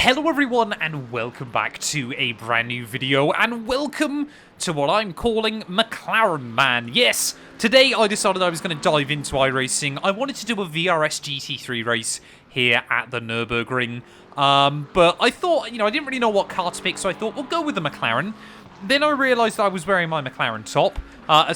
Hello everyone and welcome back to a brand new video and welcome to what I'm calling McLaren Man. Yes, today I decided I was going to dive into iRacing. I wanted to do a VRS GT3 race here at the Nurburgring. But I thought, I didn't really know what car to pick, so I thought we'll go with the McLaren. Then I realised I was wearing my McLaren top,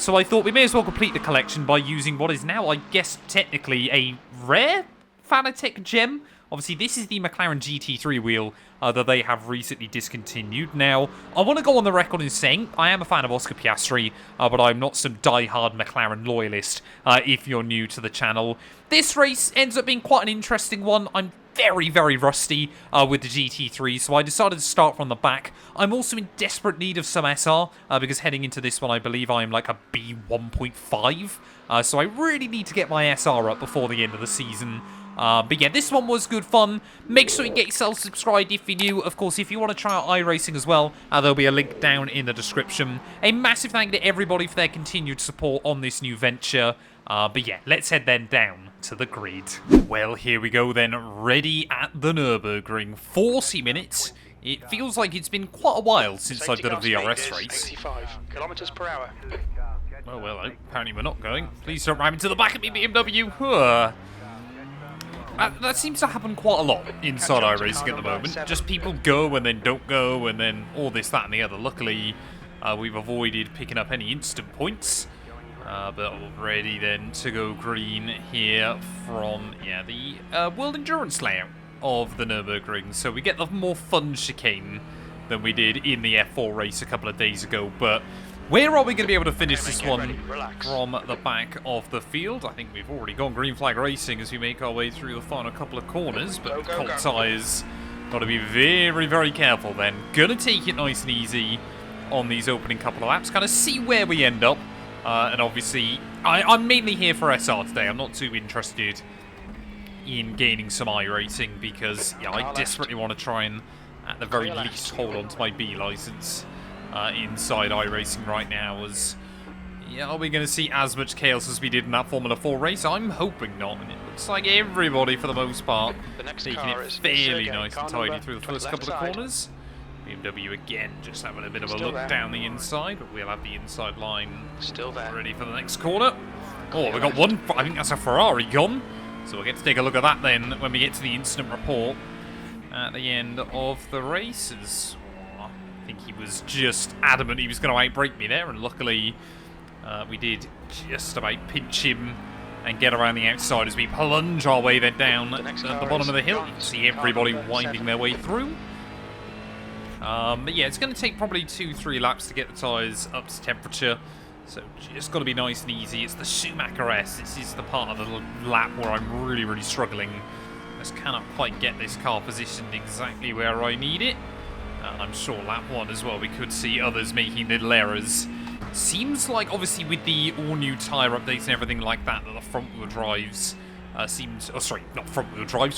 so I thought we may as well complete the collection by using what is now, I guess, technically a rare Fanatec gem. Obviously, this is the McLaren GT3 wheel that they have recently discontinued. Now, I want to go on the record in saying I am a fan of Oscar Piastri, but I'm not some die-hard McLaren loyalist if you're new to the channel. This race ends up being quite an interesting one. I'm very, very rusty with the GT3, so I decided to start from the back. I'm also in desperate need of some SR, because heading into this one, I believe I'm like a B1.5, so I really need to get my SR up before the end of the season. But yeah, this one was good fun. Make sure you get yourself subscribed if you're new. Of course, if you want to try out iRacing as well, there'll be a link down in the description. A massive thank you to everybody for their continued support on this new venture. But yeah, let's head then down to the grid. Well, here we go then, ready at the Nürburgring. 40 minutes. It feels like it's been quite a while since I've done a VRS race. 85 kilometers per hour. Well, apparently we're not going. Please don't ram into the back of me, BMW. That seems to happen quite a lot inside iRacing at the moment. Just people go and then don't go and then all this, that and the other. Luckily, we've avoided picking up any instant points. But all ready then to go green here from, the World Endurance layout of the Nürburgring. So we get the more fun chicane than we did in the F4 race a couple of days ago. But where are we going to be able to finish this one from the back of the field? I think we've already gone green flag racing as we make our way through the final couple of corners. But cold tyres, got to be very, very careful then. Going to take it nice and easy on these opening couple of laps. Kind of see where we end up. And obviously, I'm mainly here for SR today. I'm not too interested in gaining some iRacing because, I desperately want to try and, at the very least, hold on to my B license. Inside iRacing right now as, are we going to see as much chaos as we did in that Formula 4 race? I'm hoping not, and it looks like everybody, for the most part, taking it fairly nice and tidy through the first couple of corners. BMW again, just having a bit of a look down the inside, but we'll have the inside line still there, ready for the next corner. Oh, we got one, I think that's a Ferrari gone, so we'll get to take a look at that then when we get to the incident report at the end of the race. I think he was just adamant he was going to outbrake me there, and luckily we did just about pinch him and get around the outside as we plunge our way then down at the bottom of the hill. You can see everybody winding their way through. But yeah, it's going to take probably 2-3 laps to get the tyres up to temperature, so just got to be nice and easy. It's the Schumacher S. This is the part of the lap where I'm really, really struggling. Just cannot quite get this car positioned exactly where I need it. I'm sure lap 1 as well, we could see others making little errors. Seems like, obviously, with the all-new tyre updates and everything like that, that the front-wheel drives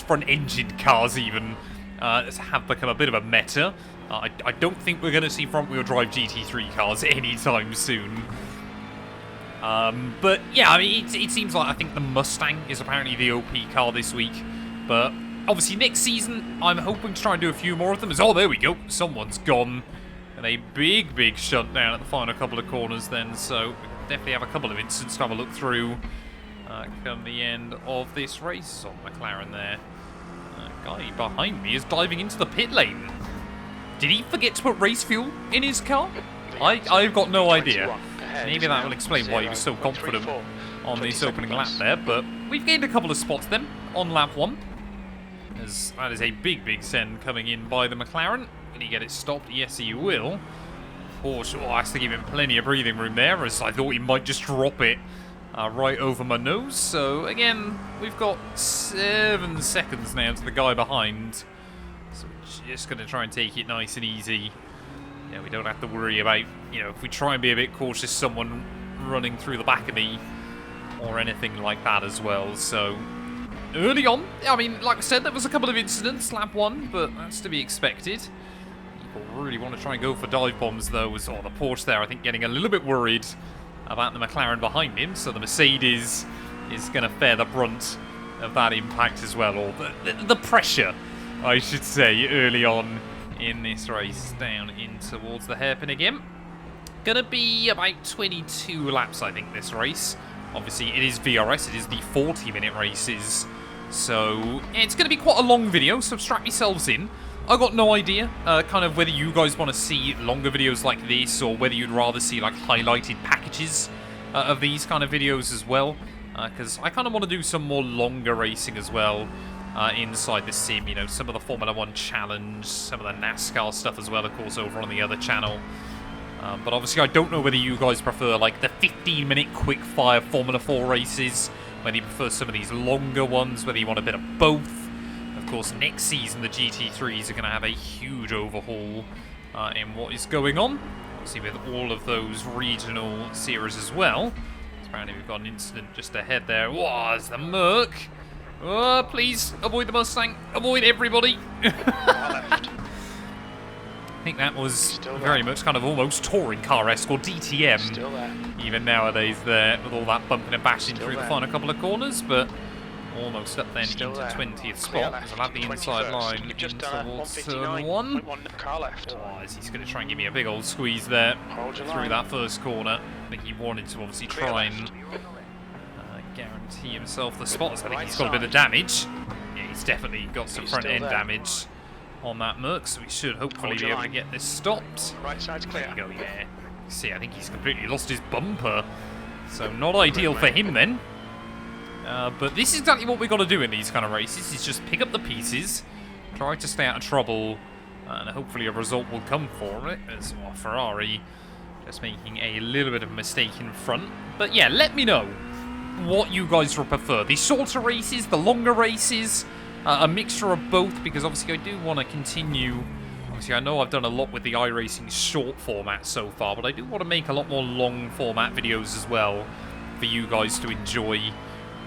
front-engine cars even have become a bit of a meta. I don't think we're going to see front-wheel drive GT3 cars anytime soon. But, yeah, I mean, it seems like I think the Mustang is apparently the OP car this week, but obviously, next season, I'm hoping to try and do a few more of them. Oh, there we go. Someone's gone. And a big, big shutdown at the final couple of corners then. So, definitely have a couple of instants to have a look through come the end of this race. On McLaren there. Guy behind me is diving into the pit lane. Did he forget to put race fuel in his car? I've got no idea. Maybe that will explain why he was so confident on this opening lap there. But we've gained a couple of spots then on lap 1. As that is a big, big send coming in by the McLaren. Can he get it stopped? Yes, he will. Porsche has to give him plenty of breathing room there, as I thought he might just drop it right over my nose. So, again, we've got 7 seconds now to the guy behind. So we're just going to try and take it nice and easy. We don't have to worry about, if we try and be a bit cautious, someone running through the back of me or anything like that as well. So early on, I mean, like I said, there was a couple of incidents, lap 1, but that's to be expected. People really want to try and go for dive bombs, though, as the Porsche there, I think, getting a little bit worried about the McLaren behind him, so the Mercedes is going to fare the brunt of that impact as well, or the pressure I should say, early on in this race, down in towards the hairpin again. Gonna be about 22 laps, I think, this race. Obviously, it is VRS, it is the 40-minute races. So, it's gonna be quite a long video, so strap yourselves in. I got no idea, kind of whether you guys want to see longer videos like this, or whether you'd rather see, like, highlighted packages of these kind of videos as well. Because I kind of want to do some more longer racing as well. Inside the sim, you know, some of the Formula 1 challenge, some of the NASCAR stuff as well, of course, over on the other channel. But obviously, I don't know whether you guys prefer, like, the 15-minute quick-fire Formula 4 races, whether you prefer some of these longer ones, whether you want a bit of both. Of course, next season, the GT3s are going to have a huge overhaul in what is going on. Obviously, with all of those regional series as well. Apparently, we've got an incident just ahead there. Whoa, there's the Merc. Oh, please, avoid the Mustang. Avoid everybody. I think that was very much kind of almost touring car-esque, or DTM. Even nowadays there, with all that bumping and bashing through the final couple of corners, but almost up then into 20th spot. Because I'll have the inside line in towards turn 1. Oh, he's going to try and give me a big old squeeze there through that first corner. I think he wanted to obviously try and guarantee himself the spots. I think he's got a bit of damage. Yeah, he's definitely got some front end damage on that Merc, so we should hopefully be able to get this stopped. Right side's clear. There you go, yeah. See, I think he's completely lost his bumper. So not ideal for him then. But this is exactly what we've got to do in these kind of races, is just pick up the pieces, try to stay out of trouble, and hopefully a result will come for it, as well, Ferrari just making a little bit of a mistake in front. But yeah, let me know what you guys would prefer. The shorter races, the longer races, a mixture of both, because obviously I do want to continue. Obviously, I know I've done a lot with the iRacing short format so far, but I do want to make a lot more long format videos as well for you guys to enjoy.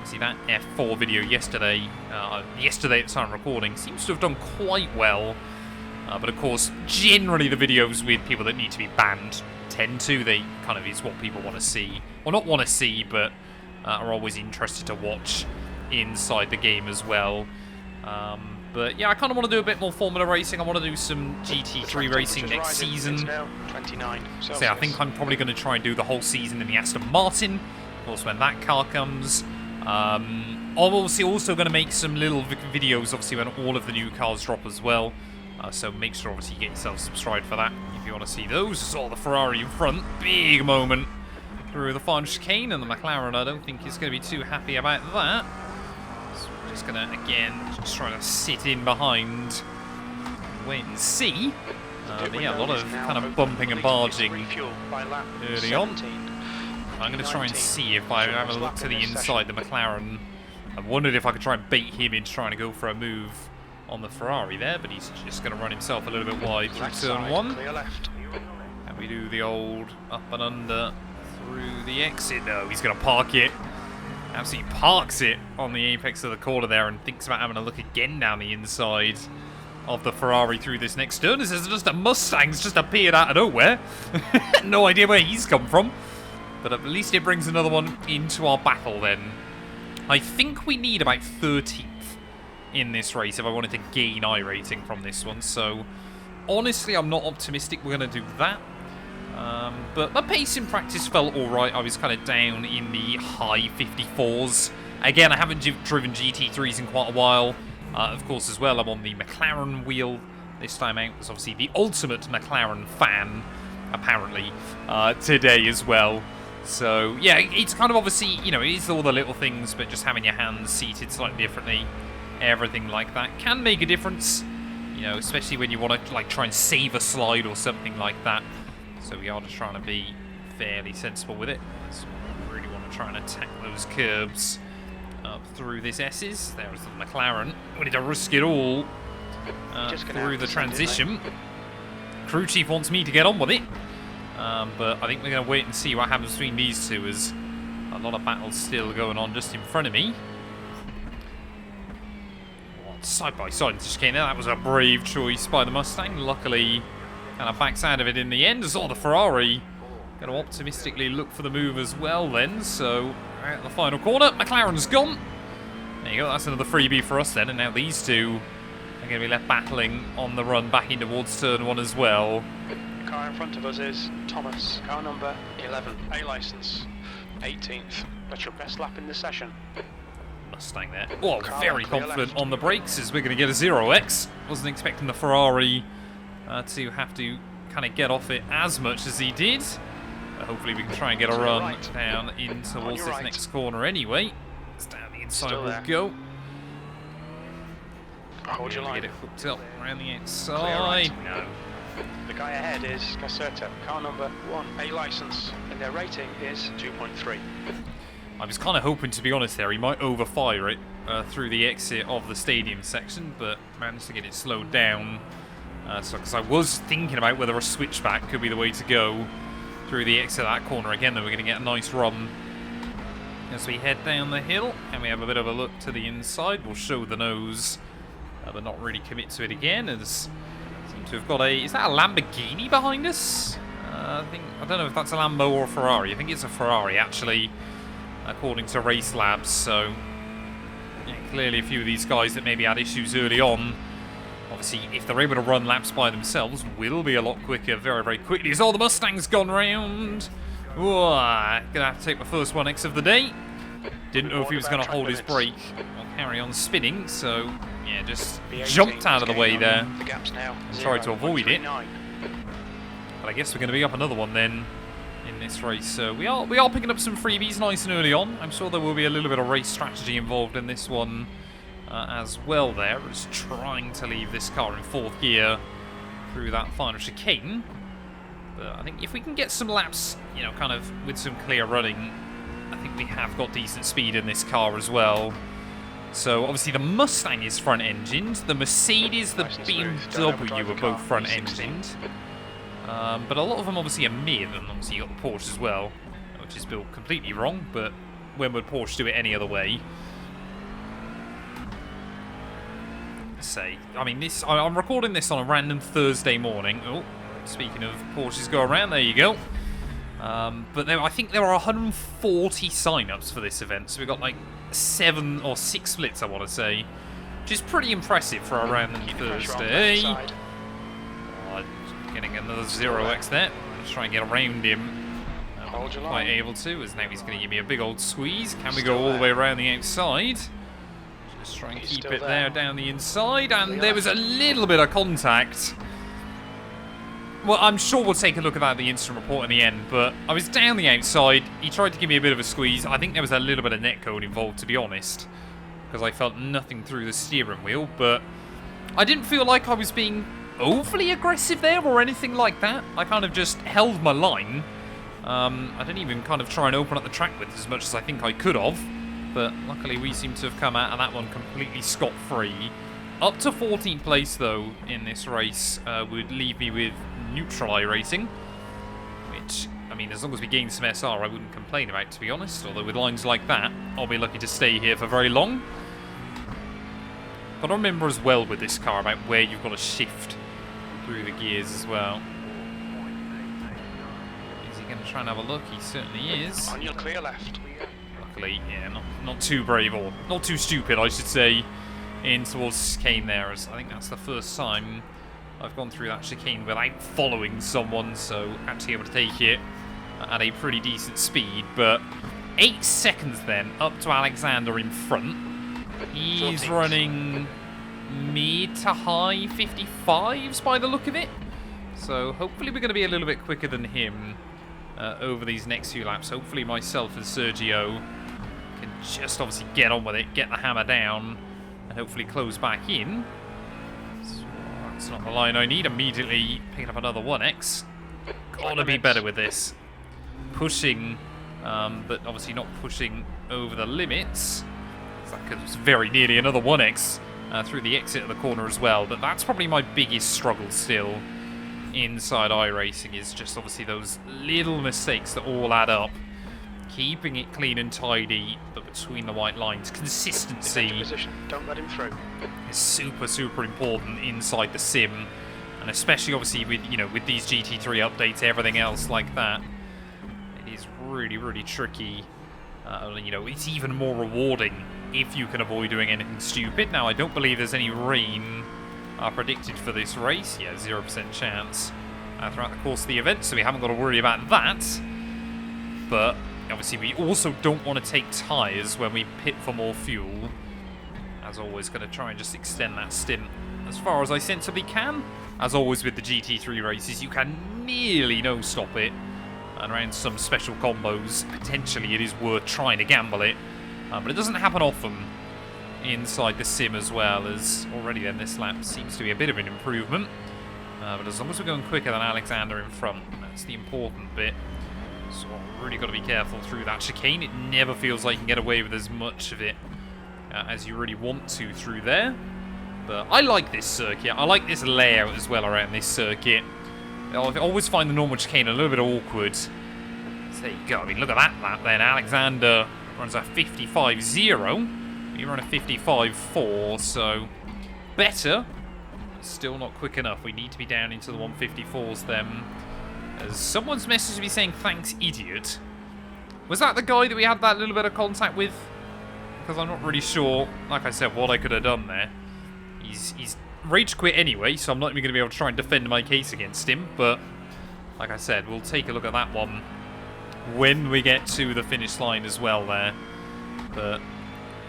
See, that F4 video yesterday at the time of recording, seems to have done quite well. But of course, generally the videos with people that need to be banned tend to, they kind of is what people want to see. Well, not want to see, but are always interested to watch inside the game as well. But yeah, I kind of want to do a bit more Formula racing. I want to do some GT3 racing next season. So I think I'm probably going to try and do the whole season in the Aston Martin, of course, when that car comes. I'm obviously also going to make some little videos, obviously, when all of the new cars drop as well. So make sure, obviously, you get yourself subscribed for that if you want to see those. Saw the Ferrari in front. Big moment through the final chicane, and the McLaren, I don't think is going to be too happy about that. So we're just going to, again, just try to sit in behind, wait and see. But yeah, a lot of kind of bumping and barging early on. I'm going to try and see if I have a look to the inside the McLaren. I wondered if I could try and bait him into trying to go for a move on the Ferrari there, but he's just going to run himself a little bit wide through turn 1. And we do the old up and under through the exit. No, he's going to park it. Absolutely parks it on the apex of the corner there and thinks about having a look again down the inside of the Ferrari through this next turn. This is just a Mustang's just appeared out of nowhere. No idea where he's come from. But at least it brings another one into our battle then. I think we need about 13th in this race if I wanted to gain iRating from this one. So, honestly, I'm not optimistic we're going to do that. But my pace in practice felt alright. I was kind of down in the high 54s. Again, I haven't driven GT3s in quite a while. Of course, as well, I'm on the McLaren wheel this time out. It's obviously the ultimate McLaren fan, apparently, today as well. So, yeah, it's kind of obviously, you know, it is all the little things, but just having your hands seated slightly differently, everything like that can make a difference, you know, especially when you want to, like, try and save a slide or something like that. So we are just trying to be fairly sensible with it. So we really want to try and attack those curbs up through this S's. There's the McLaren. We need to risk it all through the transition. Crew chief wants me to get on with it. But I think we're going to wait and see what happens between these two, as a lot of battles still going on just in front of me. Side by side just came there. That was a brave choice by the Mustang. Luckily, kind of backs out of it in the end. As all the Ferrari going to optimistically look for the move as well then. So, at the final corner, McLaren's gone. There you go, that's another freebie for us then. And now these two are going to be left battling on the run back in towards turn 1 as well. The car in front of us is Thomas, car number 11, A licence, 18th. That's your best lap in the session. Mustang there. Oh, very confident on the brakes as we're going to get a 0x. Wasn't expecting the Ferrari to have to kind of get off it as much as he did. Hopefully we can try and get a run down in towards this next corner anyway. It's down the inside we'll go. Hold your line. Get it hooked up around the outside. No. The guy ahead is Caserta, car number 1, A licence, and their rating is 2.3. I was kind of hoping, to be honest there, he might overfire it through the exit of the stadium section, but managed to get it slowed down. Because I was thinking about whether a switchback could be the way to go through the exit of that corner. Again, though, we're going to get a nice run as we head down the hill, and we have a bit of a look to the inside. We'll show the nose, but not really commit to it again, as seem to have got a... Is that a Lamborghini behind us? I don't know if that's a Lambo or a Ferrari. I think it's a Ferrari, actually, according to Race Labs. So, yeah, clearly a few of these guys that maybe had issues early on, obviously, if they're able to run laps by themselves, will be a lot quicker very, very quickly. As all the Mustang's gone round. Gonna have to take my first 1x of the day. Didn't know if he was going to hold his brake or carry on spinning, so yeah, just jumped out of the way there and tried to avoid it. But I guess we're going to be up another one then in this race. So we are picking up some freebies nice and early on. I'm sure there will be a little bit of race strategy involved in this one as well there. Just trying to leave this car in 4th gear through that final chicane. But I think if we can get some laps, you know, kind of with some clear running, I think we have got decent speed in this car as well. So obviously the Mustang is front-engined, the Mercedes, the BMW are both front-engined. But a lot of them obviously are mid, and obviously you got the Porsche as well, which is built completely wrong, but when would Porsche do it any other way? I mean, I'm recording this on a random Thursday morning. Oh, speaking of Porsches go around, there you go. But I think there are 140 sign-ups for this event, so we've got like 7 or 6 splits, I want to say, which is pretty impressive for a random Thursday. Getting another 0x there. Let's try and get around him. Not quite able to, as now he's going to give me a big old squeeze. Can we go all the way around the outside? Just try and keep it there down the inside, and there was a little bit of contact. Well, I'm sure we'll take a look at that in the incident report in the end, but I was down the outside. He tried to give me a bit of a squeeze. I think there was a little bit of netcode involved, to be honest, because I felt nothing through the steering wheel, but I didn't feel like I was being overly aggressive there or anything like that. I kind of just held my line. I didn't even kind of try and open up the track with as much as I think I could have, but luckily we seem to have come out of that one completely scot-free. Up to 14th place, though, in this race would leave me with neutral iRacing, which, I mean, as long as we gain some SR, I wouldn't complain about, to be honest, although with lines like that, I'll be lucky to stay here for very long. But I remember as well with this car about where you've got to shift through the gears as well. Is he going to try and have a look? He certainly is. On your clear left. Luckily, yeah, not too brave, or not too stupid, I should say, in towards the chicane there, as I think that's the first time I've gone through that chicane without following someone, so actually able to take it at a pretty decent speed. But 8 seconds then, up to Alexander in front. He's running mid to high 55s by the look of it. So hopefully we're going to be a little bit quicker than him over these next few laps. Hopefully myself and Sergio can just obviously get on with it, get the hammer down, and hopefully close back in. So that's not the line I need. Immediately picking up another 1x. Gotta be better with this. Pushing, but obviously not pushing over the limits. That was very nearly another 1x through the exit of the corner as well. But that's probably my biggest struggle still inside iRacing, is just obviously those little mistakes that all add up. Keeping it clean and tidy, but between the white lines. Consistency Don't let him through. is super, super important inside the sim. And especially obviously with, you know, with these GT3 updates, everything else like that. It is really, really tricky. You know, it's even more rewarding if you can avoid doing anything stupid. Now, I don't believe there's any rain are predicted for this race. Yeah, 0% chance throughout the course of the event, so we haven't got to worry about that. But obviously we also don't want to take tyres when we pit for more fuel. As always, going to try and just extend that stint as far as I sensibly can. As always with the GT3 races, you can nearly no-stop it. And around some special combos, potentially it is worth trying to gamble it. But it doesn't happen often inside the sim as well, as already then this lap seems to be a bit of an improvement. But as long as we're going quicker than Alexander in front, that's the important bit. So really got to be careful through that chicane. It never feels like you can get away with as much of it as you really want to through there. But I like this circuit. I like this layout as well around this circuit. I always find the normal chicane a little bit awkward. So there you go. I mean, look at that lap then. Alexander runs a 55.0. We run a 55.4, so better. Still not quick enough. We need to be down into the 154s then. As someone's messaged me saying, thanks, idiot. Was that the guy that we had that little bit of contact with? Because I'm not really sure, like I said, what I could have done there. He's rage quit anyway, so I'm not even going to be able to try and defend my case against him. But, like I said, we'll take a look at that one when we get to the finish line as well there. But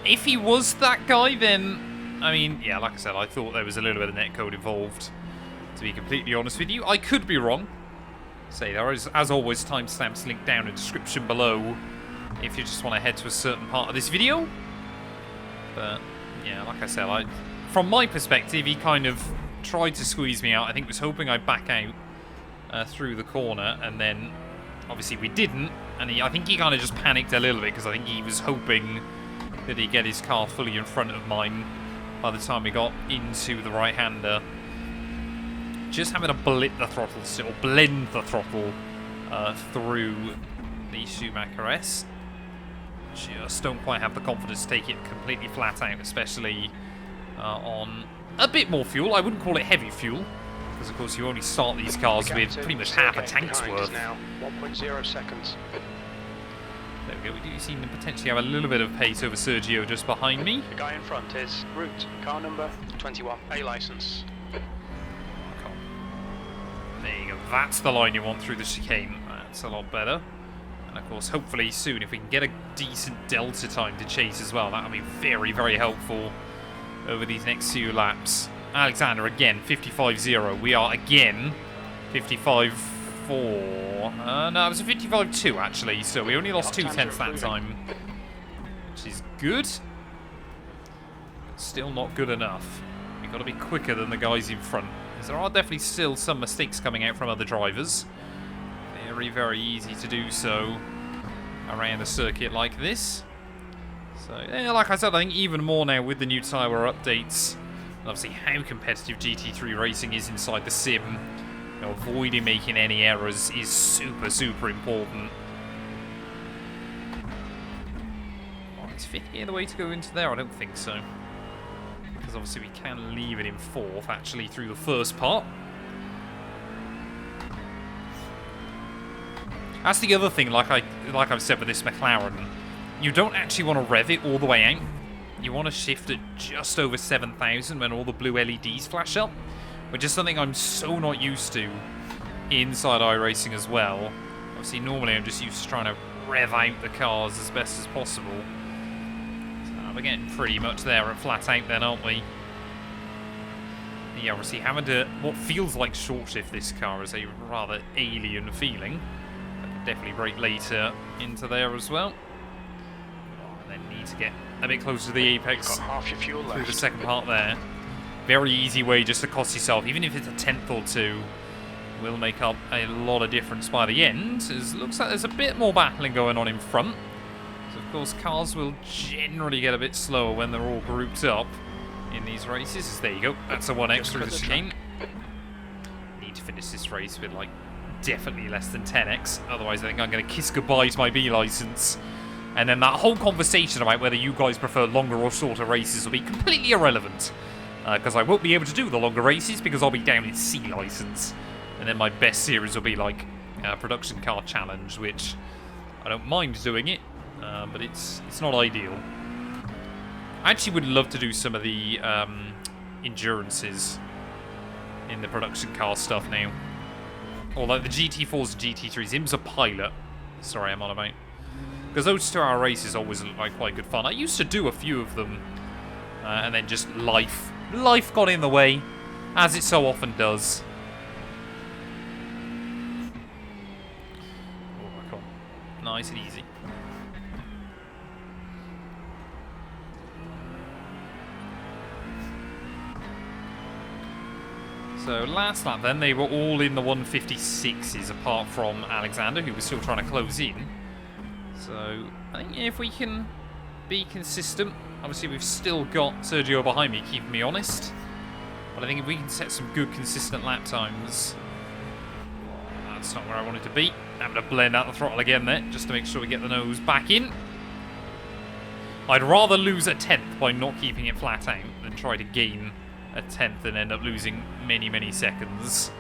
if he was that guy, then, I mean, yeah, like I said, I thought there was a little bit of netcode involved. To be completely honest with you, I could be wrong. Say, there is, as always, timestamps linked down in the description below if you just want to head to a certain part of this video. But, yeah, like I said, from my perspective, he kind of tried to squeeze me out. I think was hoping I'd back out through the corner, and then obviously we didn't. And I think he kind of just panicked a little bit because I think he was hoping that he'd get his car fully in front of mine by the time we got into the right-hander. Just having to blip the throttle still, blend the throttle through the Schumacher S. Just don't quite have the confidence to take it completely flat out, especially on a bit more fuel. I wouldn't call it heavy fuel, because of course you only start these cars with pretty much half a tank's worth. Now 1.0 seconds. There we go, we do seem to potentially have a little bit of pace over Sergio just behind me. The guy in front is Root, car number 21, A license. There you go, that's the line you want through the chicane. That's a lot better. And of course, hopefully soon, if we can get a decent delta time to chase as well, that'll be very, very helpful over these next few laps. Alexander again, 55.0. We are again 55.4. No, it was a 55.2 actually, so we only lost 2/10 that time, which is good. But still not good enough. We've got to be quicker than the guys in front. There are definitely still some mistakes coming out from other drivers. Very, very easy to do so around a circuit like this. So, yeah, like I said, I think even more now with the new tyre updates, and obviously how competitive GT3 racing is inside the sim, you know, avoiding making any errors is super, super important. Oh, is 50 the way to go into there? I don't think so. Because obviously we can leave it in fourth, actually, through the first part. That's the other thing, like I've said with this McLaren, you don't actually want to rev it all the way out. You want to shift it just over 7,000 when all the blue LEDs flash up, which is something I'm so not used to inside iRacing as well. Obviously, normally I'm just used to trying to rev out the cars as best as possible. So we're getting pretty much there at flat out then, aren't we? Yeah, obviously having to, what feels like short shift this car is a rather alien feeling. Definitely brake later into there as well. And then need to get a bit closer to the apex Half your fuel through left. the second part there. Very easy way just to cost yourself, even if it's a tenth or two, will make up a lot of difference by the end. It looks like there's a bit more battling going on in front. So of course cars will generally get a bit slower when they're all grouped up in these races. There you go, that's a 1x through the chicane. Need to finish this race with like definitely less than 10x, otherwise I think I'm going to kiss goodbye to my B license. And then that whole conversation about whether you guys prefer longer or shorter races will be completely irrelevant. Because I won't be able to do the longer races because I'll be down in C license. And then my best series will be like Production Car Challenge, which I don't mind doing it, but it's not ideal. I actually would love to do some of the endurances in the production car stuff now. Although the GT4s and GT3s, him's a pilot. Sorry, I'm on about. Because those 2 hour races always look like quite good fun. I used to do a few of them. And then just life got in the way, as it so often does. Oh, come on. Nice and easy. So last lap then, they were all in the 156s, apart from Alexander, who was still trying to close in. So I think if we can be consistent, obviously we've still got Sergio behind me, keeping me honest. But I think if we can set some good consistent lap times, that's not where I wanted to be. Having to blend out the throttle again there, just to make sure we get the nose back in. I'd rather lose a 10th by not keeping it flat out than try to gain a 10th and end up losing many seconds.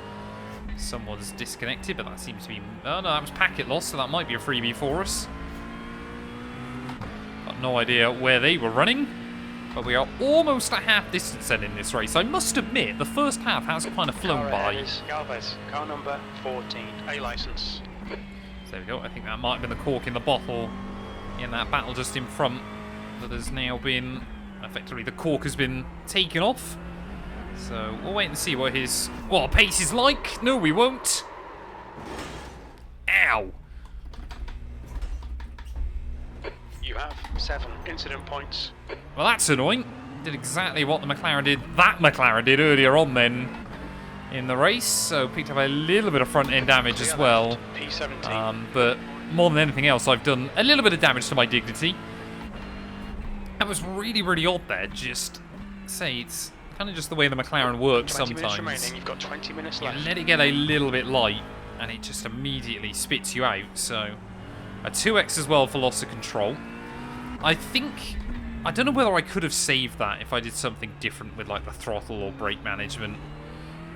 Someone's disconnected, but that seems to be... Oh no, that was packet loss, so that might be a freebie for us. Got no idea where they were running, but we are almost at half distance then in this race. I must admit, the first half has kind of flown by. Galvez, car number 14, A license. So there we go. I think that might have been the cork in the bottle in that battle just in front. But there's now been... Effectively, the cork has been taken off. So we'll wait and see what his pace is like. No, we won't. Ow. You have 7 incident points. Well, that's annoying. Did exactly what the McLaren did. That McLaren did earlier on then in the race. So picked up a little bit of front end damage as well. P17. But more than anything else, I've done a little bit of damage to my dignity. That was really odd there. Just say it's kind of just the way the McLaren works 20 minutes sometimes. remaining. You've got 20 minutes You left. let it get a little bit light, and it just immediately spits you out. So, a 2x as well for loss of control. I don't know whether I could have saved that if I did something different with like the throttle or brake management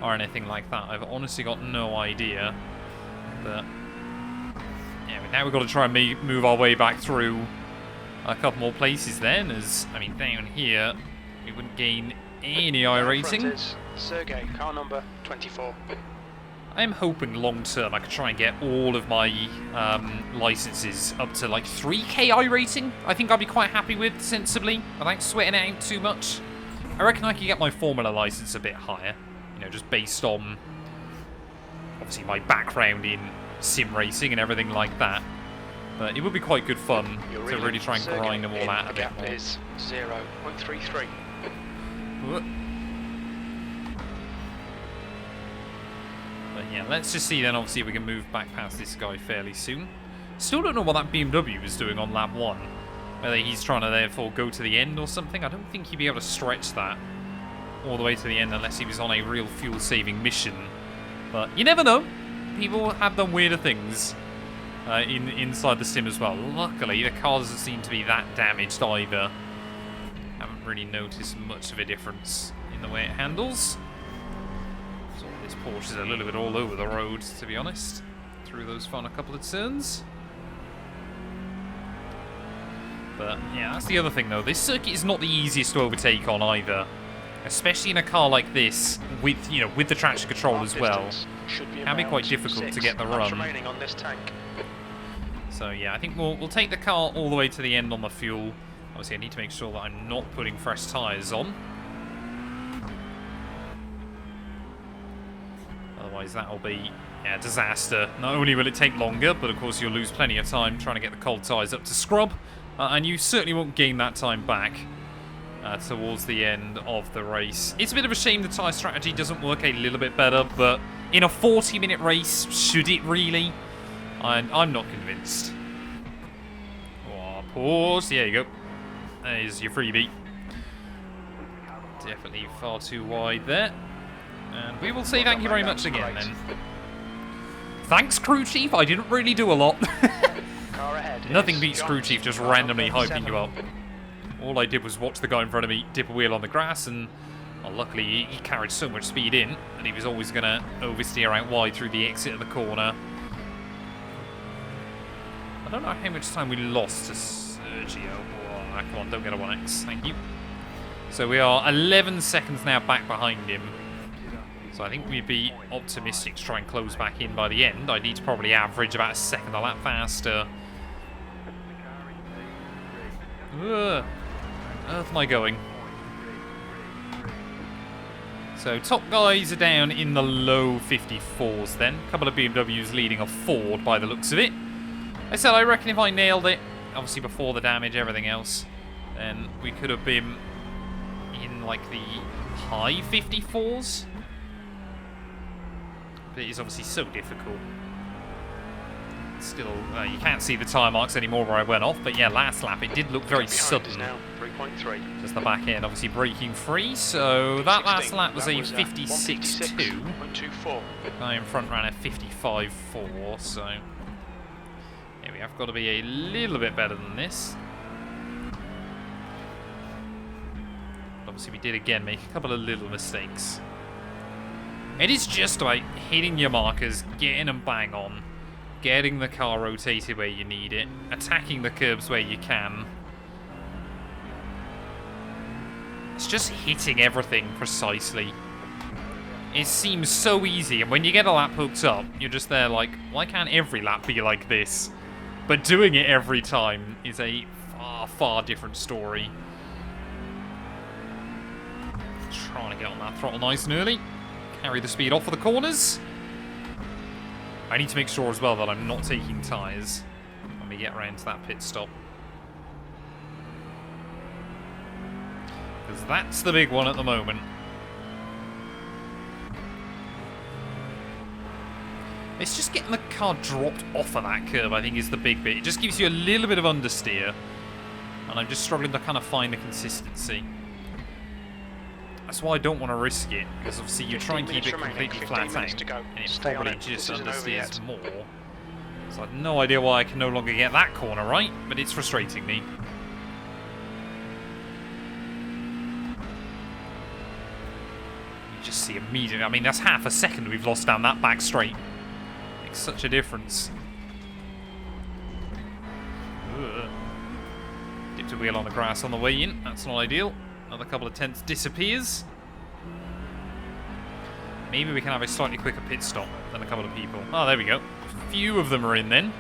or anything like that. I've honestly got no idea. But, yeah, now we've got to try and move our way back through a couple more places then, as, I mean, down here, we wouldn't gain any iRacing. Sergey, car number 24. I'm hoping long term I could try and get all of my licenses up to like 3k iRacing. I think I'd be quite happy with, sensibly, without sweating it out too much. I reckon I could get my Formula license a bit higher, you know, just based on obviously my background in sim racing and everything like that. But it would be quite good fun to really try and grind them all out a bit more. The gap is 0.33. But yeah, let's just see then, obviously, if we can move back past this guy fairly soon. Still don't know what that BMW is doing on lap 1. Whether he's trying to therefore go to the end or something. I don't think he'd be able to stretch that all the way to the end unless he was on a real fuel-saving mission. But you never know. People have done weirder things inside the sim as well. Luckily, the car doesn't seem to be that damaged either. Haven't really noticed much of a difference in the way it handles. So this Porsche is a little bit all over the road, to be honest, through those final couple of turns. But yeah, that's the other thing though. This circuit is not the easiest to overtake on either, especially in a car like this with with the traction control as well. It can be quite difficult to get the run. Remaining on this tank. So yeah, I think we'll take the car all the way to the end on the fuel. Obviously, I need to make sure that I'm not putting fresh tyres on. Otherwise, that'll be a disaster. Not only will it take longer, but of course you'll lose plenty of time trying to get the cold tyres up to scrub. And you certainly won't gain that time back towards the end of the race. It's a bit of a shame the tyre strategy doesn't work a little bit better, but in a 40-minute race, should it really? I'm not convinced. Oh, pause. There you go. There's your freebie. Definitely far too wide there. And we will say thank you very much again then. Thanks, Crew Chief. I didn't really do a lot. Nothing beats Crew Chief just randomly hyping you up. All I did was watch the guy in front of me dip a wheel on the grass, and well, luckily he carried so much speed in that he was always going to oversteer out wide through the exit of the corner. I don't know how much time we lost to Sergio. Oh, come on, don't get a 1x. Thank you. So we are 11 seconds now back behind him. So I think we'd be optimistic to try and close back in by the end. I need to probably average about a second a lap faster. Where am I going? So top guys are down in the low 54s then. A couple of BMWs leading a Ford by the looks of it. I said I reckon if I nailed it, obviously before the damage, everything else, then we could have been in like the high 54s. But it is obviously so difficult. Still, you can't see the tyre marks anymore where I went off, but yeah, last lap it did look very sudden. Now 3.3. Just the back end obviously breaking free, so that last lap was a 56.2. I in front ran a 55.4, so yeah, we have got to be a little bit better than this. But obviously we did again make a couple of little mistakes. It is just about hitting your markers, getting them bang on, getting the car rotated where you need it, attacking the curbs where you can. It's just hitting everything precisely. It seems so easy, and when you get a lap hooked up, you're just there like, why can't every lap be like this? But doing it every time is a far, far different story. Trying to get on that throttle nice and early. Carry the speed off of the corners. I need to make sure as well that I'm not taking tyres when we get around to that pit stop. Because that's the big one at the moment. It's just getting the car dropped off of that curve, I think, is the big bit. It just gives you a little bit of understeer. And I'm just struggling to kind of find the consistency. That's why I don't want to risk it, because obviously you try and keep it completely flat out, and it probably just understeers more. So I have no idea why I can no longer get that corner right, but it's frustrating me. You just see immediately, I mean that's half a second we've lost down that back straight. Makes such a difference. Ugh. Dipped a wheel on the grass on the way in, that's not ideal. Another couple of tenths disappears. Maybe we can have a slightly quicker pit stop than a couple of people. Oh, there we go. A few of them are in then.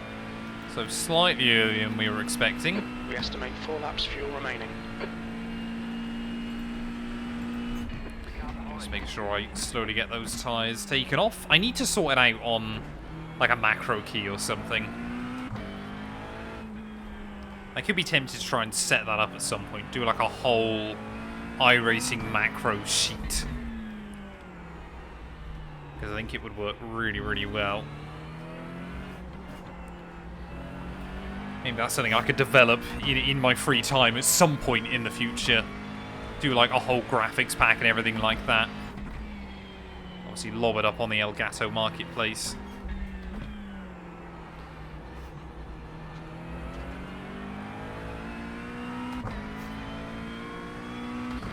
So slightly earlier than we were expecting. We estimate 4 laps fuel remaining. Just make sure I slowly get those tyres taken off. I need to sort it out on like a macro key or something. I could be tempted to try and set that up at some point. Do like a whole iRacing macro sheet. Because I think it would work really, really well. Maybe that's something I could develop in my free time at some point in the future. Do like a whole graphics pack and everything like that. Obviously lob it up on the Elgato marketplace.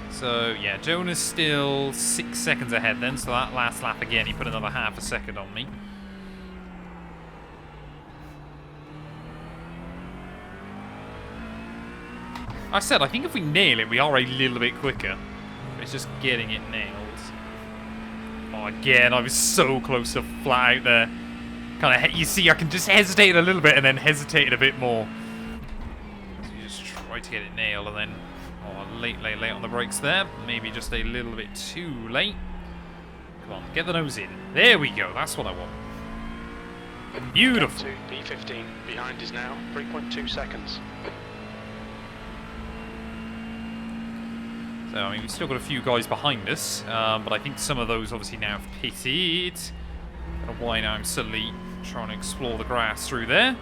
So, yeah, Jonah's still 6 seconds ahead then, so that last lap again, he put another half a second on me. I said, I think if we nail it, we are a little bit quicker. It's just getting it nailed. Oh, again, I was so close to flat out there. Kind of, you see, I can just hesitate a little bit and then hesitate a bit more. So you just try to get it nailed and then... Oh, late on the brakes there. Maybe just a little bit too late. Come on, get the nose in. There we go. That's what I want. Beautiful. P15 behind is now 3.2 seconds. So, I mean, we've still got a few guys behind us, but I think some of those obviously now have pitted. I don't know why now I'm suddenly trying to explore the grass through there.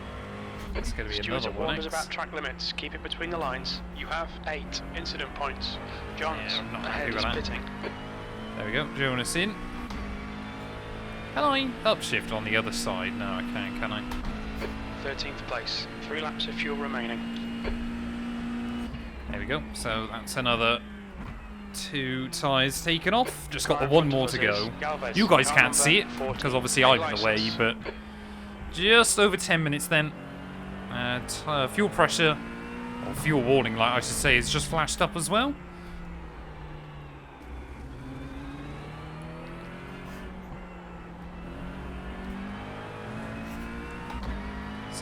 It's going to be another one. About track limits. Keep it between the lines. You have 8 incident points. John's ahead is pitting. There we go. Jonas in. Can I upshift on the other side? No, I can't, can I? 13th place. 3 laps of fuel remaining. There we go. So that's another 2 tyres taken off. Just got the 1 more to go. You guys can't see it because obviously I'm in the way, but just over 10 minutes then. Fuel pressure, or fuel warning light I should say, is just flashed up as well.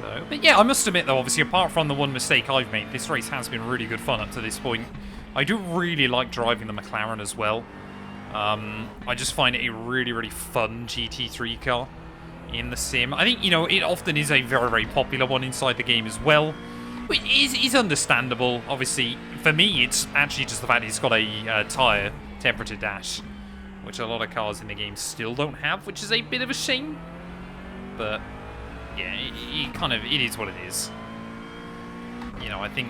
So, but yeah, I must admit though, obviously, apart from the one mistake I've made, this race has been really good fun up to this point. I do really like driving the McLaren as well. I just find it a really, really fun GT3 car in the sim. I think, you know, it often is a very, very popular one inside the game as well. Which is understandable. Obviously, for me, it's actually just the fact it's got a tyre temperature dash, which a lot of cars in the game still don't have, which is a bit of a shame. But yeah, it is what it is. You know, I think,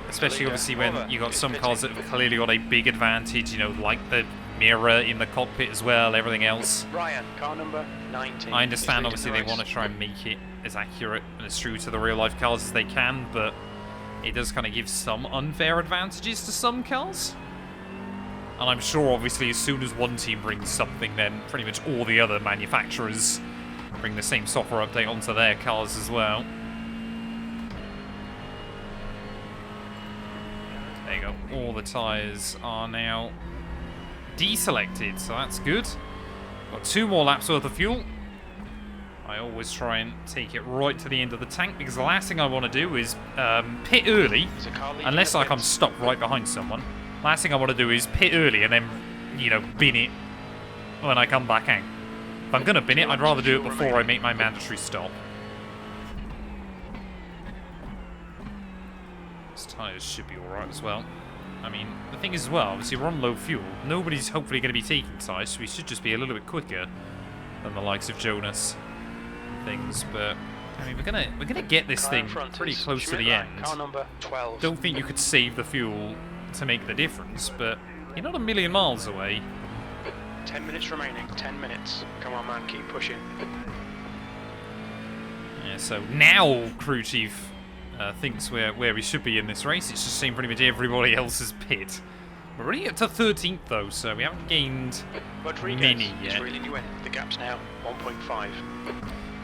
especially obviously when you got some cars that have clearly got a big advantage, you know, like the mirror in the cockpit as well, everything else. Ryan, car number 19. I understand, obviously, they want to try and make it as accurate and as true to the real-life cars as they can, but it does kind of give some unfair advantages to some cars. And I'm sure, obviously, as soon as one team brings something, then pretty much all the other manufacturers bring the same software update onto their cars as well. There you go. All the tyres are now deselected, so that's good. Got 2 more laps worth of fuel. I always try and take it right to the end of the tank, because the last thing I want to do is pit early, unless like I'm stopped right behind someone. Last thing I want to do is pit early and then, you know, bin it when I come back out. If I'm going to bin it, I'd rather do it before I make my mandatory stop. These tyres should be alright as well. I mean, the thing is as well, obviously we're on low fuel. Nobody's hopefully going to be taking tyres, so we should just be a little bit quicker than the likes of Jonas and things. But I mean, we're gonna get this thing pretty close to the end. Car number 12. Don't think you could save the fuel to make the difference, but you're not a million miles away. 10 minutes remaining. 10 minutes. Come on, man, keep pushing. Yeah, so now crew chief thinks where we should be in this race. It's just seen pretty much everybody else's pit. We're already up to 13th though, so we haven't gained many yet. Reeling you in. The gap's now 1.5.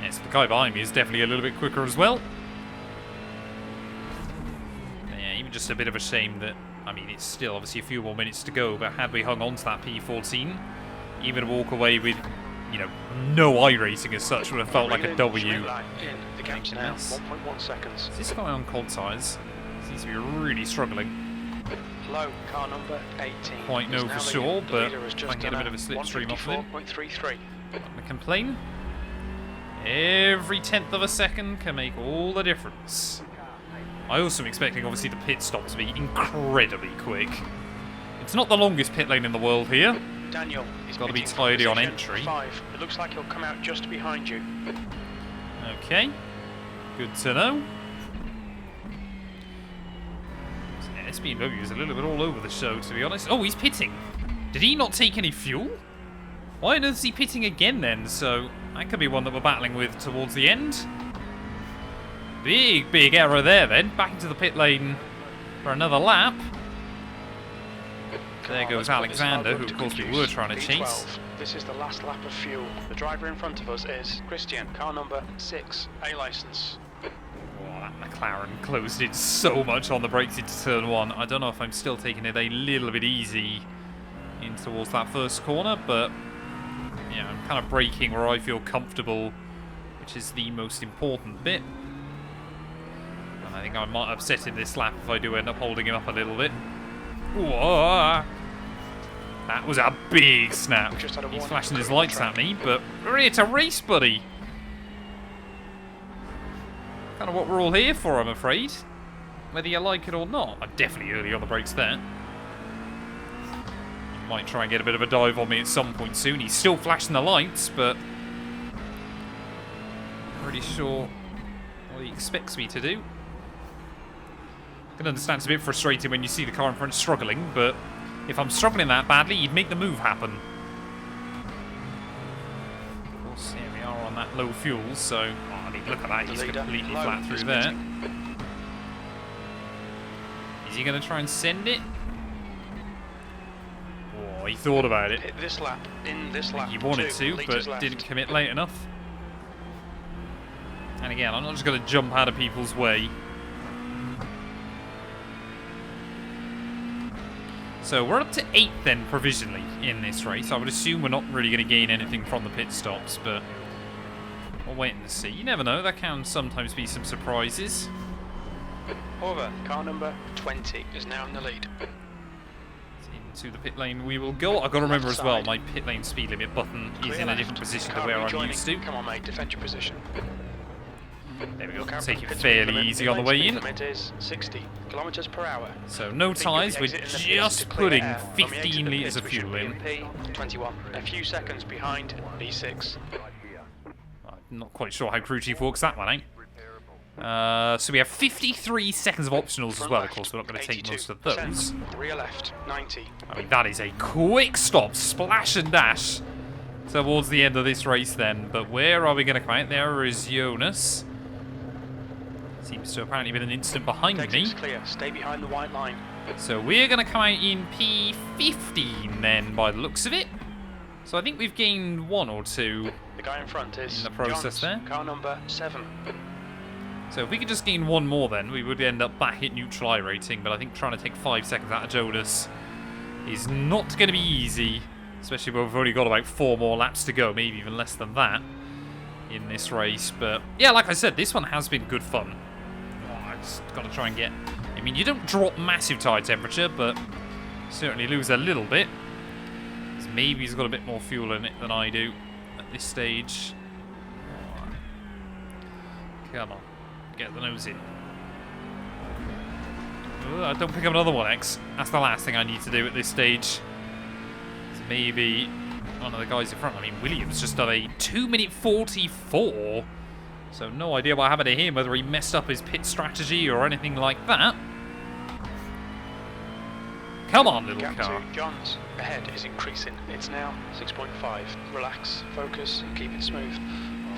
Yes, the guy behind me is definitely a little bit quicker as well. Yeah, even just a bit of a shame that, I mean, it's still obviously a few more minutes to go, but had we hung on to that P14, even walk away with, you know, no iRacing as such would have felt like a W. The gap's now 1.1 seconds. Is this guy on cold tyres? Seems to be really struggling. Low, car number 18. Quite know for sure, but I can get a bit of a slipstream off him. 154.33. Not going to complain. Every 10th of a second can make all the difference. I also am expecting, obviously, the pit stop to be incredibly quick. It's not the longest pit lane in the world here. Daniel, he's got to be tidy on entry. 5. It looks like he'll come out just behind you. Okay, good to know. SBW is a little bit all over the show, to be honest. Oh, he's pitting. Did he not take any fuel? Why on earth is he pitting again then? So that could be one that we're battling with towards the end. Big error there then. Back into the pit lane for another lap. There goes Alexander, who of course we were trying to chase. This is the last lap of fuel. The driver in front of us is Christian, car number 6, A license. Oh, that McLaren closed in so much on the brakes into turn 1. I don't know if I'm still taking it a little bit easy in towards that first corner, but yeah, I'm kind of braking where I feel comfortable, which is the most important bit. And I think I might upset him this lap if I do end up holding him up a little bit. Whoa. That was a big snap. He's flashing his lights at me, but we're here to race, buddy. Kind of what we're all here for, I'm afraid. Whether you like it or not. I'm definitely early on the brakes there. He might try and get a bit of a dive on me at some point soon. He's still flashing the lights, but not really sure what he expects me to do. I can understand it's a bit frustrating when you see the car in front struggling, but if I'm struggling that badly, you'd make the move happen. Of course, here we are on that low fuel, so I mean, look at that, he's completely flat through there. Is he going to try and send it? Oh, he thought about it. This lap, in this lap, he wanted to, but didn't commit late enough. And again, I'm not just going to jump out of people's way. So we're up to 8th then, provisionally, in this race. I would assume we're not really going to gain anything from the pit stops, but We'll wait and see. You never know, there can sometimes be some surprises. However, car number 20 is now in the lead. Into the pit lane we will go. I've got to remember as well, my pit lane speed limit button is in a different position to where I'm used to. Come on, mate, defend your position. There we go, take it fairly easy on the way in. Limit is 60 kilometers per hour. So no tyres, we're just putting 15 litres of fuel in. P21, a few seconds behind B6. I'm not quite sure how crew chief works that one, So we have 53 seconds of optionals as well. Of course, we're not going to take most of those. Rear left, 90. I mean, that is a quick stop, splash and dash towards the end of this race then. But where are we going to come out? There is Jonas. Seems to have apparently been an instant behind me. Clear. Stay behind the white line. So we're going to come out in P15 then, by the looks of it. So I think we've gained 1 or 2. The guy in front is in the process Johns, there. Car number 7. So if we could just gain 1 more then, we would end up back at neutral iRacing, but I think trying to take 5 seconds out of Jonas is not going to be easy, especially when we've only got about 4 more laps to go, maybe even less than that in this race. But yeah, like I said, this one has been good fun. I just got to try and get... I mean, you don't drop massive tyre temperature, but certainly lose a little bit. Maybe he's got a bit more fuel in it than I do at this stage. Come on. Get the nose in. Don't pick up another one, X. That's the last thing I need to do at this stage. So maybe one of the guys in front. I mean, Williams just done a 2-minute 44. So no idea what happened to him, whether he messed up his pit strategy or anything like that. Come on, little car. Johns ahead is increasing. It's now 6.5. Relax, focus, and keep it smooth.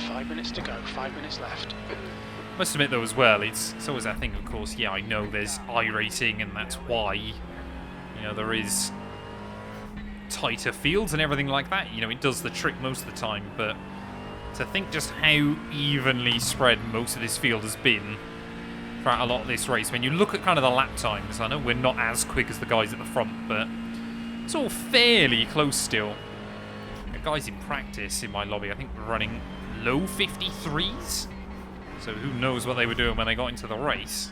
5 minutes to go. 5 minutes left. Must admit though as well, it's always that thing, of course. Yeah, I know there's iRacing, and that's why, you know, there is tighter fields and everything like that. You know, it does the trick most of the time. But to think just how evenly spread most of this field has been throughout a lot of this race. When you look at kind of the lap times, I know we're not as quick as the guys at the front, but it's all fairly close still. The guys in practice in my lobby, I think, were running low 53s. So who knows what they were doing when they got into the race.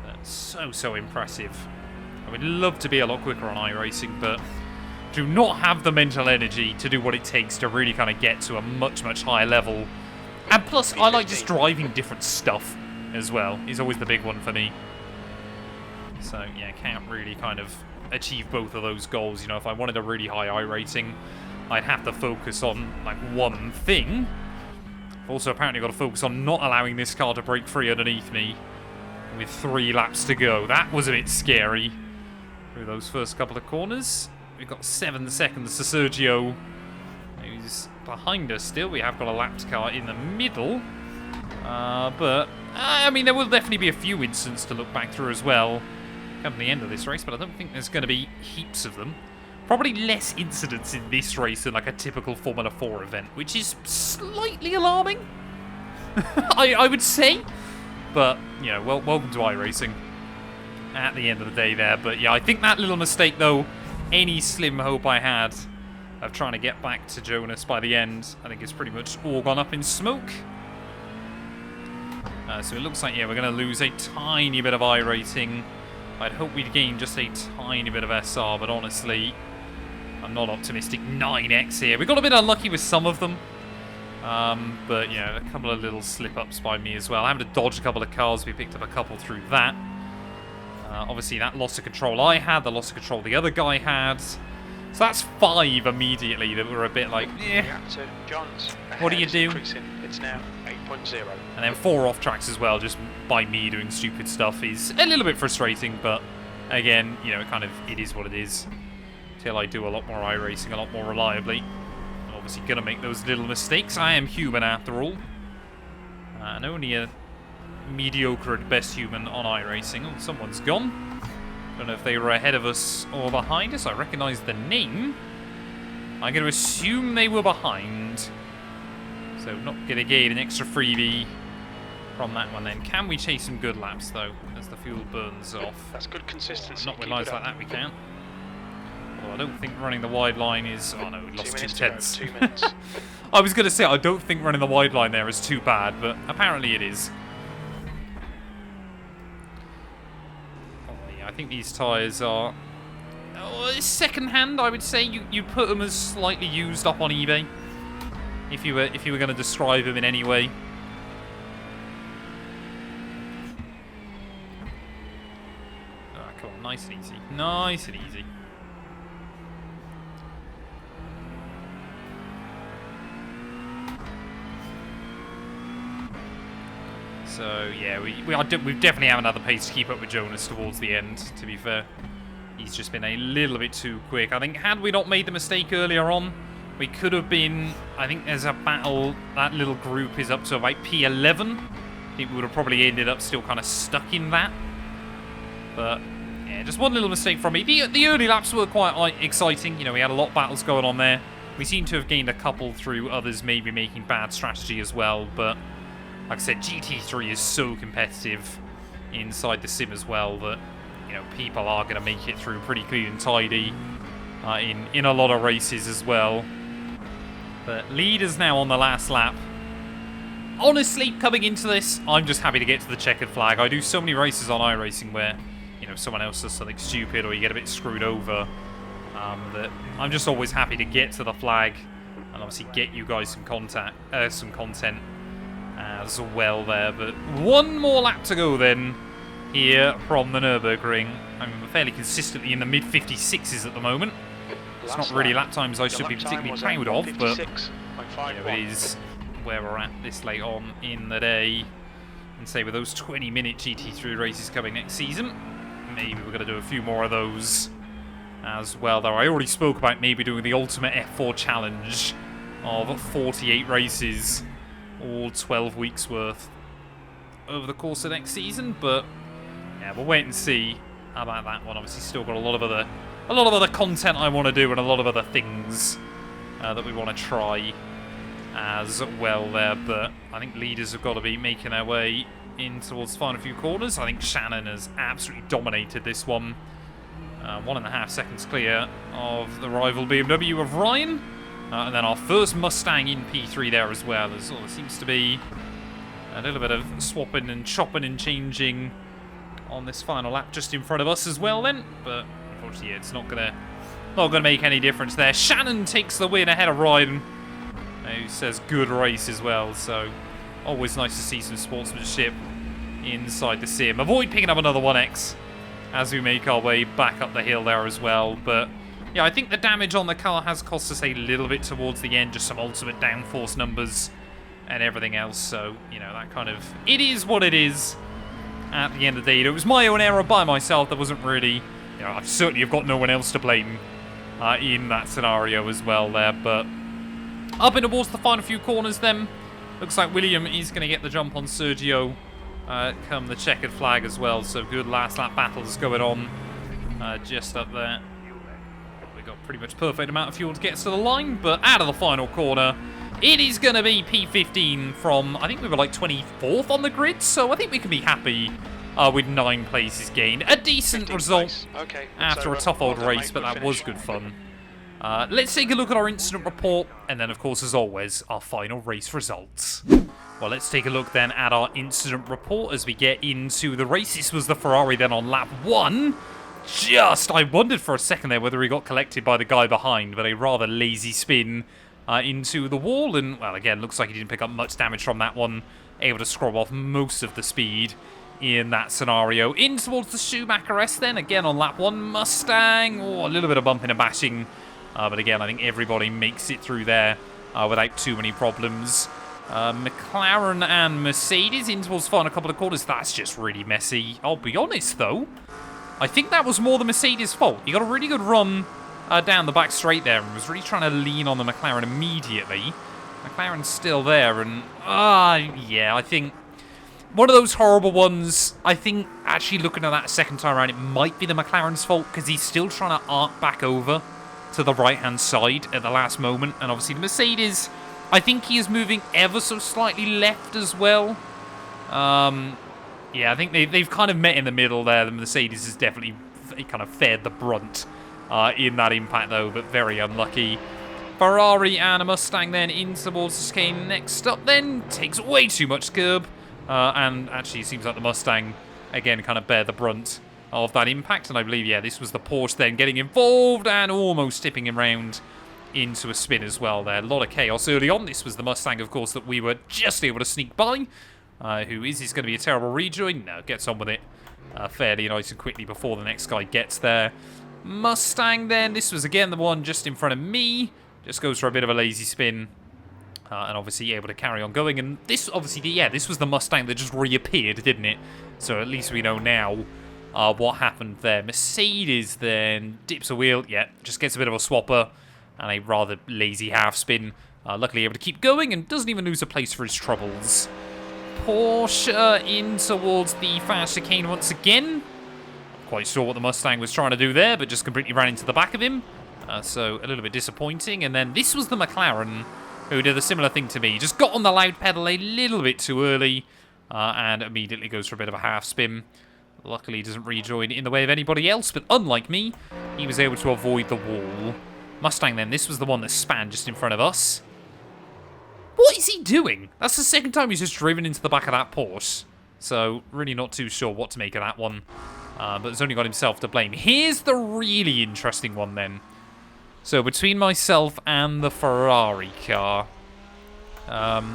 That's so impressive. I would love to be a lot quicker on iRacing, but do not have the mental energy to do what it takes to really kind of get to a much higher level. And plus, I like just driving different stuff as well, is always the big one for me. So yeah, can't really kind of achieve both of those goals. You know, if I wanted a really high iRacing, I'd have to focus on like one thing. I've also apparently got to focus on not allowing this car to break free underneath me with 3 laps to go. That was a bit scary through those first couple of corners. We've got 7 seconds to Sergio, who's behind us still. We have got a lapped car in the middle. But, I mean, there will definitely be a few incidents to look back through as well come to the end of this race, but I don't think there's going to be heaps of them. Probably less incidents in this race than like a typical Formula 4 event, which is slightly alarming, I would say. But, you know, welcome to iRacing at the end of the day there. But, yeah, I think that little mistake, though, any slim hope I had of trying to get back to Jonas by the end, I think it's pretty much all gone up in smoke. So it looks like, yeah, we're going to lose a tiny bit of iRacing. I'd hope we'd gain just a tiny bit of SR, but honestly, I'm not optimistic. 9x here. We got a bit unlucky with some of them. But, yeah, a couple of little slip-ups by me as well. I having to dodge a couple of cars. We picked up a couple through that. Obviously, that loss of control I had, the loss of control the other guy had. So that's 5 immediately that were a bit like, yeah. What do you do? It's now 8.0. And then 4 off tracks as well, just by me doing stupid stuff, is a little bit frustrating. But again, you know, it is what it is. Till I do a lot more iRacing, a lot more reliably. I'm obviously gonna make those little mistakes. I am human after all, and only a mediocre at best human on iRacing. Oh, someone's gone. Don't know if they were ahead of us or behind us. I recognise the name. I'm going to assume they were behind. So not going to gain an extra freebie from that one then. Can we chase some good laps though, as the fuel burns off? That's good consistency. Not with lines like that we can. Well, I don't think running the wide line is... Oh no, we lost 2 tenths. 2 minutes. I was going to say, I don't think running the wide line there is too bad, but apparently it is. Oh, yeah, I think these tyres are... second hand, I would say. You'd put them as slightly used up on eBay. If you were going to describe them in any way. Ah, come on, nice and easy. Nice and easy. So, yeah, we definitely have another pace to keep up with Jonas towards the end, to be fair. He's just been a little bit too quick. I think had we not made the mistake earlier on, we could have been... I think there's a battle. That little group is up to about P11. I think we would have probably ended up still kind of stuck in that. But, yeah, just one little mistake from me. The early laps were quite exciting. You know, we had a lot of battles going on there. We seem to have gained a couple through others maybe making bad strategy as well, but... Like I said, GT3 is so competitive inside the sim as well that, you know, people are going to make it through pretty clean and tidy in a lot of races as well. But leaders now on the last lap. Honestly, coming into this, I'm just happy to get to the checkered flag. I do so many races on iRacing where, you know, someone else does something stupid or you get a bit screwed over, that I'm just always happy to get to the flag and obviously get you guys some content as well there. But one more lap to go then here from the Nurburgring. I'm fairly consistently in the mid-56s at the moment. It's not really lap times I should be particularly proud of, but you know, it is where we're at this late on in the day. And say with those 20-minute GT3 races coming next season, maybe we're going to do a few more of those as well. Though I already spoke about maybe doing the Ultimate F4 Challenge of 48 races, all 12 weeks worth over the course of next season, but yeah, we'll wait and see about that one. Obviously still got a lot of other content I want to do and a lot of other things that we want to try as well there, but I think leaders have got to be making their way in towards the final few corners. I think Shannon has absolutely dominated this one. 1.5 seconds clear of the rival BMW of Ryan. And then our first Mustang in P3 there as well. There seems to be a little bit of swapping and chopping and changing on this final lap just in front of us as well then. But unfortunately, yeah, it's not gonna make any difference there. Shannon takes the win ahead of Ryan, who says good race as well. So always nice to see some sportsmanship inside the sim. Avoid picking up another 1X as we make our way back up the hill there as well. But yeah, I think the damage on the car has cost us a little bit towards the end, just some ultimate downforce numbers and everything else. So, you know, that kind of... It is what it is at the end of the day. It was my own error by myself. There wasn't really... You know, I certainly have got no one else to blame in that scenario as well there. But up in towards the final few corners then. Looks like William is going to get the jump on Sergio come the checkered flag as well. So good last lap battles going on just up there. Got pretty much perfect amount of fuel to get us to the line, but out of the final corner, it is going to be P15 from, I think we were like 24th on the grid, so I think we can be happy with 9 places gained. A decent result after a tough old race, but that was good fun. Let's take a look at our incident report, and then of course, as always, our final race results. Well, let's take a look then at our incident report as we get into the race. This was the Ferrari then on lap 1. I wondered for a second there whether he got collected by the guy behind, but a rather lazy spin into the wall. And, well, again, looks like he didn't pick up much damage from that one. Able to scrub off most of the speed in that scenario. In towards the Schumacher S then, again on lap 1. Mustang, a little bit of bumping and bashing. But again, I think everybody makes it through there without too many problems. McLaren and Mercedes in towards the final couple of quarters. That's just really messy. I'll be honest, though. I think that was more the Mercedes' fault. He got a really good run down the back straight there and was really trying to lean on the McLaren immediately. McLaren's still there, and yeah, I think one of those horrible ones. I think actually looking at that second time around, it might be the McLaren's fault because he's still trying to arc back over to the right-hand side at the last moment. And obviously the Mercedes, I think he is moving ever so slightly left as well. Yeah, I think they've kind of met in the middle there. The Mercedes has definitely kind of fared the brunt in that impact, though, but very unlucky. Ferrari and a Mustang then in towards the chicane. Next up then, takes way too much curb. And actually it seems like the Mustang, again, kind of bear the brunt of that impact. And I believe, yeah, this was the Porsche then getting involved and almost tipping him round into a spin as well there. A lot of chaos early on. This was the Mustang, of course, that we were just able to sneak by. Who is this going to be a terrible rejoin? No, gets on with it fairly nice and quickly before the next guy gets there. Mustang then, this was again the one just in front of me. Just goes for a bit of a lazy spin. And obviously able to carry on going. And this, obviously, yeah, this was the Mustang that just reappeared, didn't it? So at least we know now what happened there. Mercedes then dips a wheel. Yeah, just gets a bit of a swapper. And a rather lazy half spin. Luckily able to keep going and doesn't even lose a place for his troubles. Porsche in towards the fast chicane once again. Not quite sure what the Mustang was trying to do there, but just completely ran into the back of him. So a little bit disappointing. And then this was the McLaren who did a similar thing to me. Just got on the loud pedal a little bit too early and immediately goes for a bit of a half spin. Luckily doesn't rejoin in the way of anybody else, but unlike me, he was able to avoid the wall. Mustang then, this was the one that span just in front of us. What is he doing? That's the second time he's just driven into the back of that Porsche. So, really not too sure what to make of that one. But has only got himself to blame. Here's the really interesting one then. So, between myself and the Ferrari car.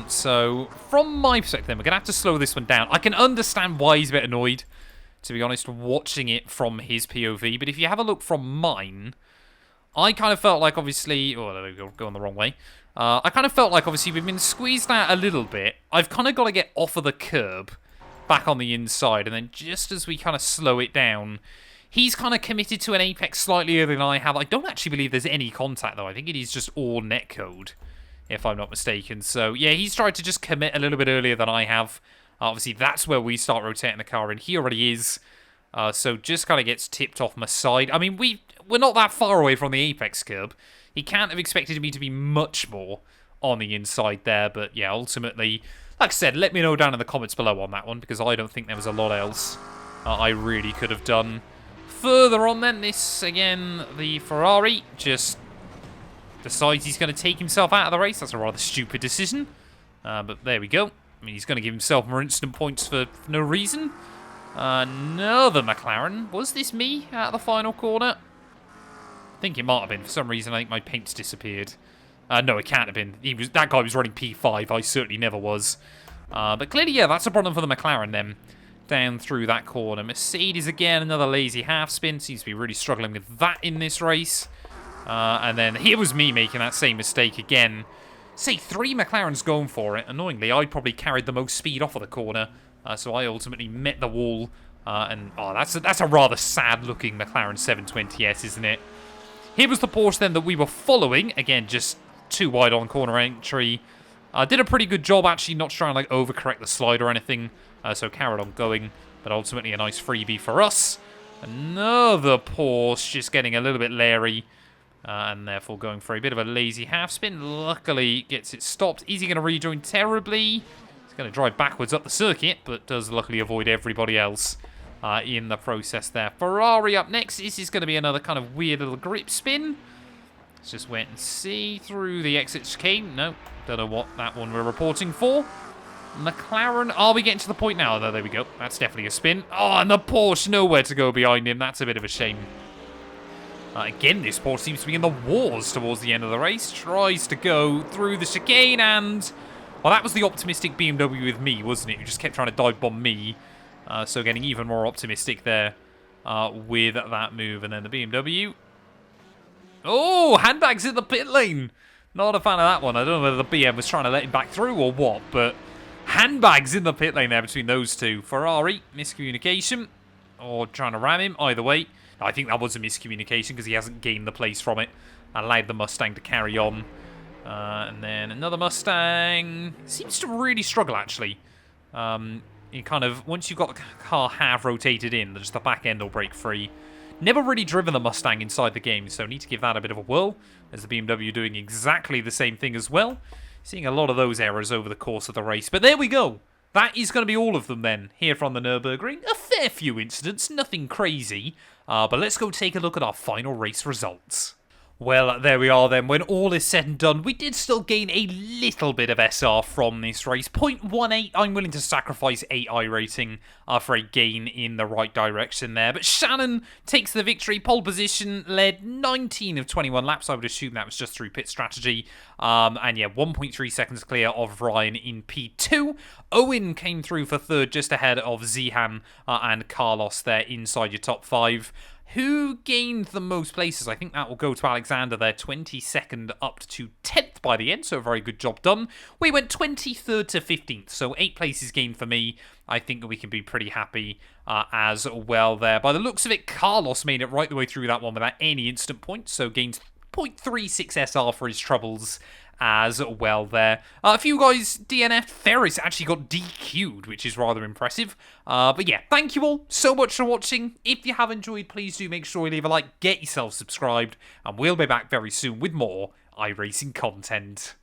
So, from my perspective then, we're going to have to slow this one down. I can understand why he's a bit annoyed, to be honest, watching it from his POV. But if you have a look from mine, I kind of felt like, obviously... Oh, there we go, going the wrong way. I kind of felt like, obviously, we've been squeezed out a little bit. I've kind of got to get off of the curb, back on the inside, and then just as we kind of slow it down... He's kind of committed to an apex slightly earlier than I have. I don't actually believe there's any contact, though. I think it is just all netcode, if I'm not mistaken. So, yeah, he's tried to just commit a little bit earlier than I have. Obviously, that's where we start rotating the car, and he already is. So, just kind of gets tipped off my side. I mean, we're not that far away from the apex curb. He can't have expected me to be much more on the inside there. But, yeah, ultimately, like I said, let me know down in the comments below on that one, because I don't think there was a lot else I really could have done. Further on then, this, again, the Ferrari just decides he's going to take himself out of the race. That's a rather stupid decision. But there we go. I mean, he's going to give himself more instant points for no reason. Another McLaren. Was this me at the final corner? I think it might have been. For some reason, I think my paint's disappeared. No, it can't have been. That guy was running P5. I certainly never was. But clearly, yeah, that's a problem for the McLaren then. Down through that corner. Mercedes again, another lazy half spin. Seems to be really struggling with that in this race. And then here was me making that same mistake again. Say, 3 McLarens going for it. Annoyingly, I probably carried the most speed off of the corner. So I ultimately met the wall. And oh, that's a rather sad-looking McLaren 720S, isn't it? Here was the Porsche then that we were following. Again, just too wide on corner entry. Did a pretty good job, actually, not trying to like overcorrect the slide or anything. So carried on going, but ultimately a nice freebie for us. Another Porsche just getting a little bit leery, and therefore going for a bit of a lazy half spin. Luckily gets it stopped. Is he going to rejoin terribly? He's going to drive backwards up the circuit, but does luckily avoid everybody else in the process there. Ferrari up next. This is going to be another kind of weird little grip spin. Let's just wait and see through the exit chicane. No, don't know what that one we're reporting for. McLaren, are we getting to the point now? Oh, there we go. That's definitely a spin. Oh, and the Porsche nowhere to go behind him. That's a bit of a shame. Again, this Porsche seems to be in the wars towards the end of the race. Tries to go through the chicane and... Well, that was the optimistic BMW with me, wasn't it? Who just kept trying to dive bomb me. So getting even more optimistic there with that move. And then the BMW... Oh, handbags in the pit lane. Not a fan of that one. I don't know whether the BM was trying to let him back through or what, but... Handbags in the pit lane there between those two. Ferrari, miscommunication. Or trying to ram him. Either way. I think that was a miscommunication because he hasn't gained the place from it. Allowed the Mustang to carry on. And then another Mustang. Seems to really struggle, actually. You kind of, once you've got the car half rotated in, just the back end will break free. Never really driven the Mustang inside the game, so need to give that a bit of a whirl. As the BMW doing exactly the same thing as well. Seeing a lot of those errors over the course of the race. But there we go. That is going to be all of them then, here from the Nurburgring. A fair few incidents, nothing crazy. But let's go take a look at our final race results. Well, there we are then. When all is said and done, we did still gain a little bit of SR from this race. 0.18, I'm willing to sacrifice 8 iRacing for a gain in the right direction there. But Shannon takes the victory. Pole position, led 19 of 21 laps. I would assume that was just through pit strategy. And yeah, 1.3 seconds clear of Ryan in P2. Owen came through for third, just ahead of Zihan and Carlos there inside your top 5. Who gained the most places? I think that will go to Alexander there, 22nd up to 10th by the end, so a very good job done. We went 23rd to 15th, so 8 places gained for me. I think we can be pretty happy as well there. By the looks of it, Carlos made it right the way through that one without any instant points, so gained 0.36 SR for his troubles as well there. A few guys DNF'd. Ferris actually got DQ'd, which is rather impressive. But yeah, thank you all so much for watching. If you have enjoyed, please do make sure you leave a like, get yourself subscribed, and we'll be back very soon with more iRacing content.